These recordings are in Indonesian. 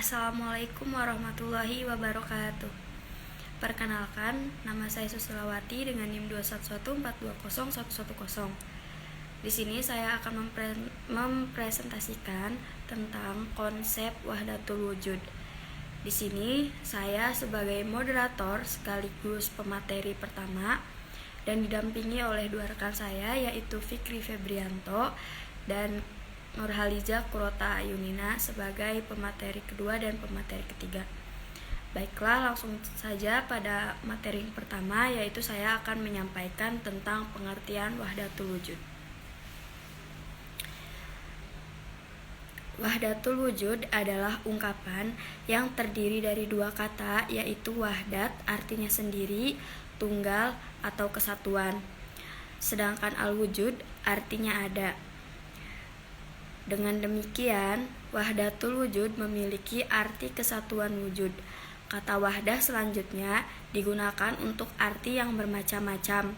Assalamualaikum warahmatullahi wabarakatuh. Perkenalkan, nama saya Susilawati dengan NIM 211420110. Di sini saya akan mempresentasikan tentang konsep wahdatul wujud. Di sini saya sebagai moderator sekaligus pemateri pertama dan didampingi oleh dua rekan saya, yaitu Fikri Febrianto dan Nurhaliza Kurota Ayunina sebagai pemateri kedua dan pemateri ketiga. Baiklah, langsung saja pada materi pertama, yaitu saya akan menyampaikan tentang pengertian wahdatul wujud. Wahdatul wujud adalah ungkapan yang terdiri dari dua kata, yaitu wahdat artinya sendiri, tunggal atau kesatuan. Sedangkan al-wujud artinya ada. Dengan demikian, wahdatul wujud memiliki arti kesatuan wujud. Kata wahdah selanjutnya digunakan untuk arti yang bermacam-macam.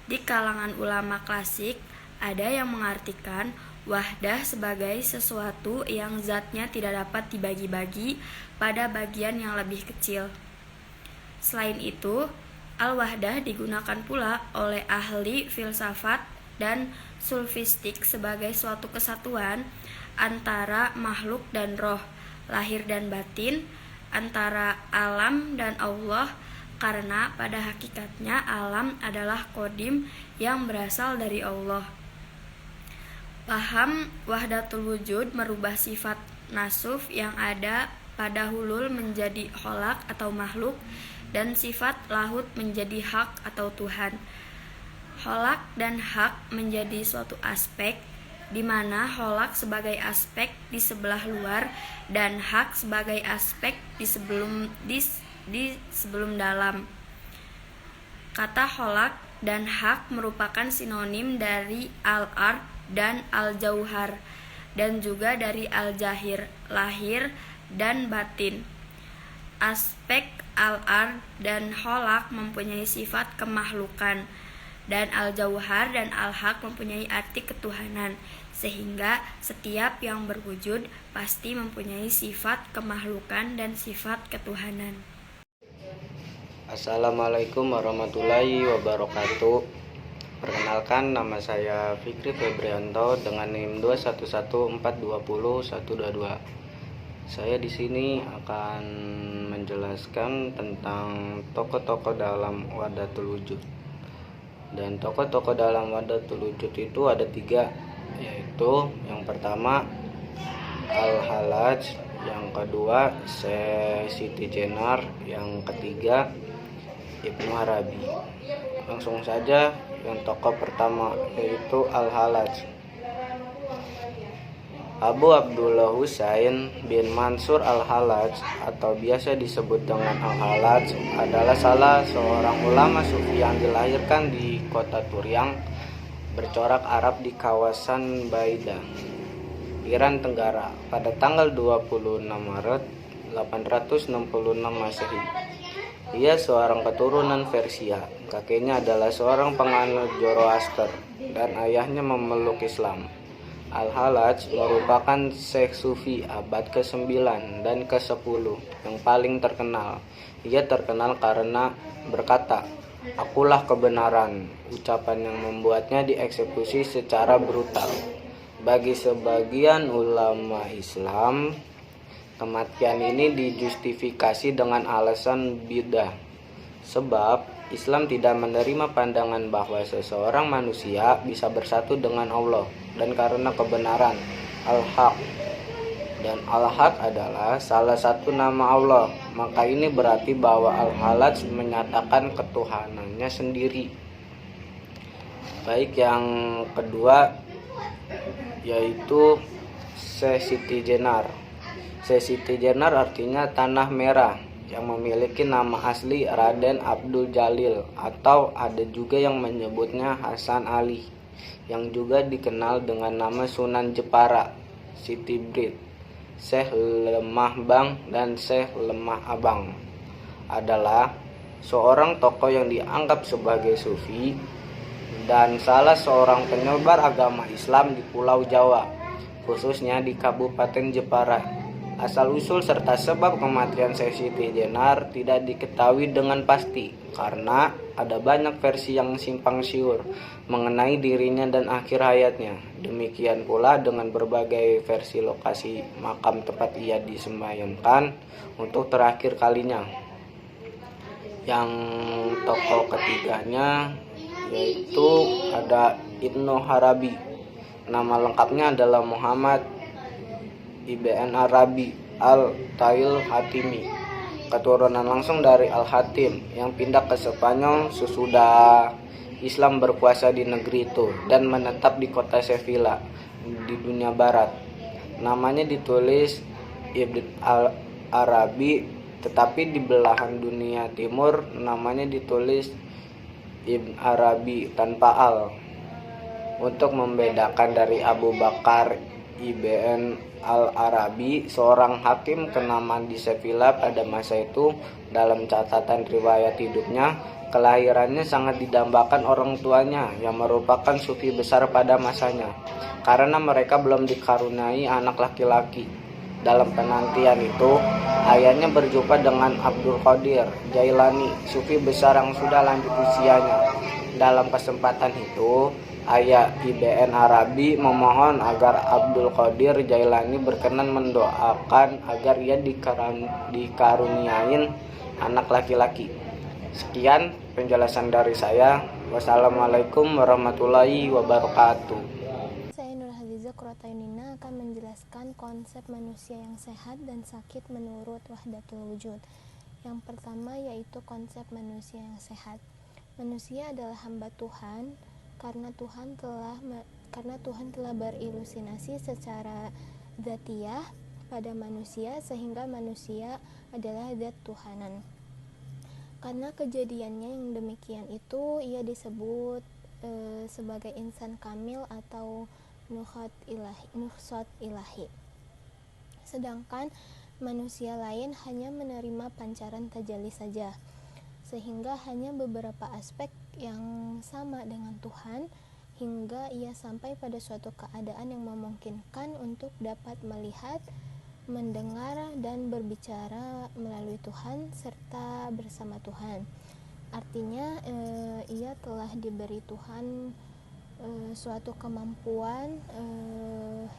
Di kalangan ulama klasik, ada yang mengartikan wahdah sebagai sesuatu yang zatnya tidak dapat dibagi-bagi pada bagian yang lebih kecil. Selain itu, al-wahdah digunakan pula oleh ahli filsafat dan sulfistik sebagai suatu kesatuan antara makhluk dan roh, lahir dan batin, antara alam dan Allah, karena pada hakikatnya alam adalah qadim yang berasal dari Allah. Paham wahdatul wujud merubah sifat nasuf yang ada pada hulul menjadi kholak atau makhluk, dan sifat lahut menjadi hak atau Tuhan. Kholak dan hak menjadi suatu aspek, di mana kholak sebagai aspek di sebelah luar dan hak sebagai aspek di sebelum dalam. Kata kholak dan hak merupakan sinonim dari al-ard dan al-jauhar, dan juga dari al-jahir, lahir dan batin. Aspek al-ard dan kholak mempunyai sifat kemakhlukan, dan al-jauhar dan al-haq mempunyai arti ketuhanan, sehingga setiap yang berwujud pasti mempunyai sifat kemakhlukan dan sifat ketuhanan. Assalamualaikum warahmatullahi wabarakatuh. Perkenalkan, nama saya Fikri Febrianto dengan NIM 211420122. Saya di sini akan menjelaskan tentang tokoh-tokoh dalam wahdatul wujud. Dan tokoh-tokoh dalam wahdatul wujud itu ada 3, yaitu yang pertama Al-Hallaj, yang kedua Siti Jenar, yang ketiga Ibnu Arabi. Langsung saja yang tokoh pertama, yaitu Al-Hallaj. Abu Abdullah Husain bin Mansur Al-Hallaj atau biasa disebut dengan Al-Hallaj adalah salah seorang ulama sufi yang dilahirkan di kota Turyang bercorak Arab di kawasan Baida, Iran Tenggara pada tanggal 26 Maret 866 Masehi. Ia seorang keturunan Persia. Kakeknya adalah seorang penganut Zoroaster dan ayahnya memeluk Islam. Al-Hallaj merupakan syekh sufi abad ke-9 dan ke-10 yang paling terkenal. Ia terkenal karena berkata, "Akulah kebenaran," ucapan yang membuatnya dieksekusi secara brutal. Bagi sebagian ulama Islam, kematian ini dijustifikasi dengan alasan bidah, sebab Islam tidak menerima pandangan bahwa seseorang manusia bisa bersatu dengan Allah, dan karena kebenaran al-haq, dan al-haq adalah salah satu nama Allah, maka ini berarti bahwa Al-Hallaj menyatakan ketuhanannya sendiri. Baik, yang kedua yaitu Siti Jenar. Siti Jenar artinya tanah merah, yang memiliki nama asli Raden Abdul Jalil, atau ada juga yang menyebutnya Hasan Ali, yang juga dikenal dengan nama Sunan Jepara, Siti Brit, Syekh Lemah Bang, dan Syekh Lemah Abang. Adalah seorang tokoh yang dianggap sebagai sufi dan salah seorang penyebar agama Islam di Pulau Jawa, khususnya di Kabupaten Jepara. Asal-usul serta sebab kematian Siti Jenar tidak diketahui dengan pasti karena ada banyak versi yang simpang siur mengenai dirinya dan akhir hayatnya. Demikian pula dengan berbagai versi lokasi makam tempat ia disemayamkan untuk terakhir kalinya. Yang tokoh ketiganya yaitu ada Ibnu Arabi. Nama lengkapnya adalah Muhammad Ibn Arabi Al-Tail Hatimi, keturunan langsung dari Al-Hatim yang pindah ke Spanyol sesudah Islam berkuasa di negeri itu dan menetap di kota Sevilla di dunia barat. Namanya ditulis Ibn Arabi, tetapi di belahan dunia timur namanya ditulis Ibn Arabi tanpa al, untuk membedakan dari Abu Bakar Ibn Al-Arabi, seorang hakim kenamaan di Sevilla pada masa itu. Dalam catatan riwayat hidupnya, kelahirannya sangat didambakan orang tuanya yang merupakan sufi besar pada masanya, karena mereka belum dikaruniai anak laki-laki. Dalam penantian itu, ayahnya berjumpa dengan Abdul Qadir Jailani, sufi besar yang sudah lanjut usianya. Dalam kesempatan itu, ayah Ibn Arabi memohon agar Abdul Qadir Jailani berkenan mendoakan agar ia dikaruniain anak laki-laki. Sekian penjelasan dari saya. Wassalamualaikum warahmatullahi wabarakatuh. Saya Nur Hadiza Kuratainina akan menjelaskan konsep manusia yang sehat dan sakit menurut Wahdatul Wujud. Yang pertama yaitu konsep manusia yang sehat. Manusia adalah hamba Tuhan karena Tuhan telah berilusinasi secara dzatiyah pada manusia sehingga manusia adalah zat Tuhanan. Karena kejadiannya yang demikian itu ia disebut sebagai insan kamil atau nukhsat ilahi. Sedangkan manusia lain hanya menerima pancaran tajalli saja, sehingga hanya beberapa aspek yang sama dengan Tuhan hingga ia sampai pada suatu keadaan yang memungkinkan untuk dapat melihat, mendengar, dan berbicara melalui Tuhan serta bersama Tuhan. Artinya ia telah diberi Tuhan suatu kemampuan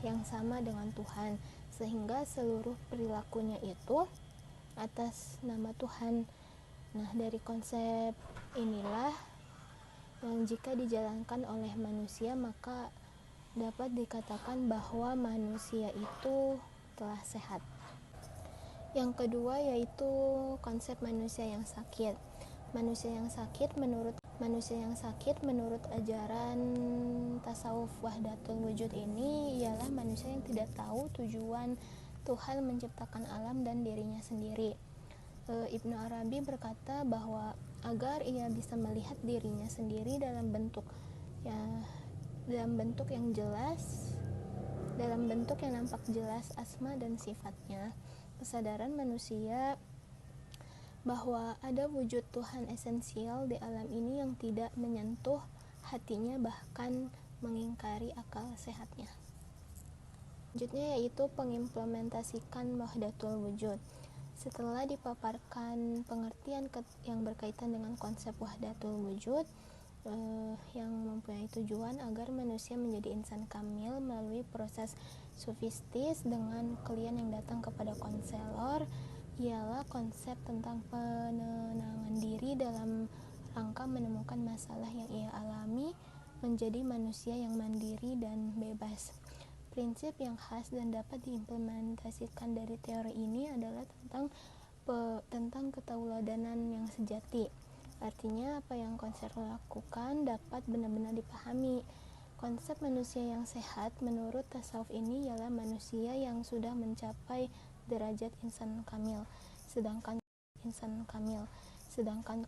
yang sama dengan Tuhan, sehingga seluruh perilakunya itu atas nama Tuhan. Nah, dari konsep inilah yang jika dijalankan oleh manusia maka dapat dikatakan bahwa manusia itu telah sehat. Yang kedua yaitu konsep manusia yang sakit. Manusia yang sakit menurut ajaran tasawuf Wahdatul Wujud ini ialah manusia yang tidak tahu tujuan Tuhan menciptakan alam dan dirinya sendiri. Ibnu Arabi berkata bahwa agar ia bisa melihat dirinya sendiri dalam bentuk yang jelas, dalam bentuk yang nampak jelas asma dan sifatnya, kesadaran manusia bahwa ada wujud Tuhan esensial di alam ini yang tidak menyentuh hatinya bahkan mengingkari akal sehatnya. Selanjutnya yaitu pengimplementasikan Wahdatul Wujud. Setelah dipaparkan pengertian yang berkaitan dengan konsep Wahdatul Wujud yang mempunyai tujuan agar manusia menjadi insan kamil melalui proses sofistis dengan klien yang datang kepada konselor, ialah konsep tentang penenangan diri dalam rangka menemukan masalah yang ia alami, menjadi manusia yang mandiri dan bebas. Prinsip yang khas dan dapat diimplementasikan dari teori ini adalah tentang ketauladanan yang sejati. Artinya apa yang konselor lakukan dapat benar-benar dipahami. Konsep manusia yang sehat menurut tasawuf ini ialah manusia yang sudah mencapai derajat insan kamil. Sedangkan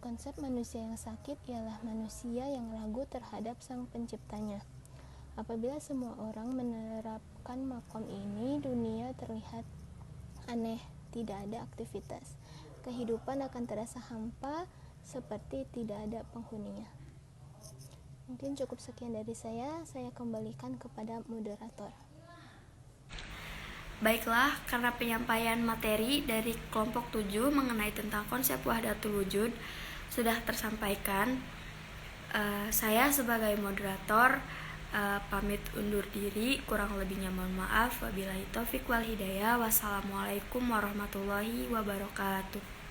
konsep manusia yang sakit ialah manusia yang ragu terhadap sang penciptanya. Apabila semua orang menerapkan makom ini, dunia terlihat aneh, tidak ada aktivitas. Kehidupan akan terasa hampa, seperti tidak ada penghuninya. Mungkin cukup sekian dari saya kembalikan kepada moderator. Baiklah, karena penyampaian materi dari kelompok 7 mengenai tentang konsep wahdatul wujud sudah tersampaikan, saya sebagai moderator pamit undur diri, kurang lebihnya mohon maaf. Wabillahi taufik wal hidayah. Wassalamualaikum warahmatullahi wabarakatuh.